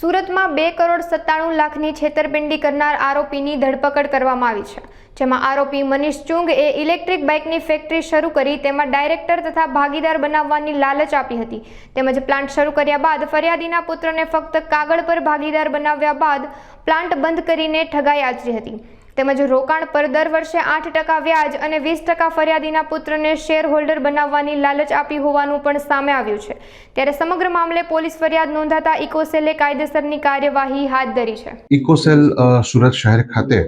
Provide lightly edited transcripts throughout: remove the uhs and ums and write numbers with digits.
સુરતમાં 2,97,00,000ની છેતરપિંડી કરનાર આરોપીની ધરપકડ કરવામાં આવી છે, જેમાં આરોપી મનીષ ચુંગ એ ઇલેક્ટ્રિક બાઇકની ફેક્ટરી શરૂ કરી તેમાં ડાયરેક્ટર તથા ભાગીદાર બનાવવાની લાલચ આપી હતી. તેમજ પ્લાન્ટ શરૂ કર્યા બાદ ફરિયાદીના પુત્રને ફક્ત કાગળ પર ભાગીદાર બનાવ્યા બાદ પ્લાન્ટ બંધ કરીને ઠગાઈ આચરી હતી. તેમજ રોકાણ પર દર વર્ષે 8% વ્યાજ અને 20% ફરિયાદીના પુત્રને શેર હોલ્ડર બનાવવાની લાલચ આપી હોવાનું પણ સામે આવ્યું છે. ત્યારે સમગ્ર મામલે પોલીસ ફરિયાદ નોંધાતા ઇકોસેલે કાયદેસરની કાર્યવાહી હાથ ધરી છે. ઇકોસેલ સુરત શહેર ખાતે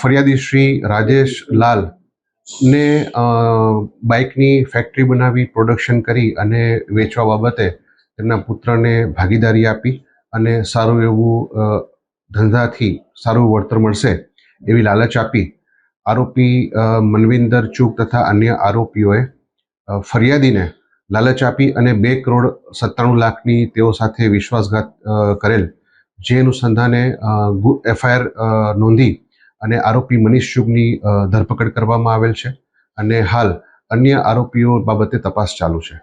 ફરિયાદી શ્રી રાજેશ લાલ ને બાઇકની ફેક્ટરી બનાવી પ્રોડક્શન કરી અને વેચવા બાબતે તેમના પુત્રને ભાગીદારી આપી અને સારું એવું ધંધાથી સારું વળતર મળશે એવી લાલચ આપી આરોપી મનવિંદર ચુગ તથા અન્ય આરોપીઓએ ફરિયાદીને લાલચ આપી અને 2,97,00,000ની તેઓ સાથે વિશ્વાસઘાત કરેલ, જે અનુસંધાને FIR નોંધી અને આરોપી મનીષ ચુગની ધરપકડ કરવામાં આવેલ છે અને હાલ અન્ય આરોપીઓ બાબતે તપાસ ચાલુ છે.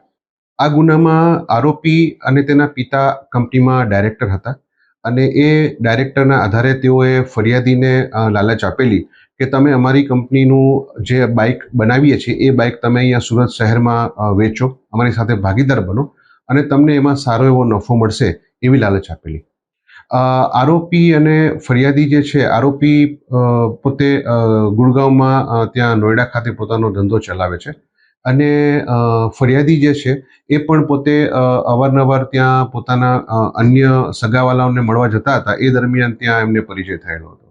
આ ગુનામાં આરોપી અને તેના પિતા કંપનીમાં ડાયરેક્ટર હતા અને એ ડાયરેક્ટરના આધારે તેઓએ ફરિયાદીને લાલચ આપેલી કે તમે અમારી કંપનીનું જે બાઇક બનાવીએ છીએ એ બાઇક તમે અહીંયા સુરત શહેરમાં વેચો, અમારી સાથે ભાગીદાર બનો અને તમને એમાં સારો એવો નફો મળશે એવી લાલચ આપેલી. આરોપી અને ફરિયાદી જે છે, આરોપી પોતે ગુડગાંવમાં ત્યાં નોઈડા ખાતે પોતાનો ધંધો ચલાવે છે અને ફરિયાદી જે છે એ પણ પોતે અવારનવાર ત્યાં પોતાના અન્ય સગાવાલાઓને મળવા જતા હતા. એ દરમિયાન ત્યાં એમને પરિચય થયેલો હતો.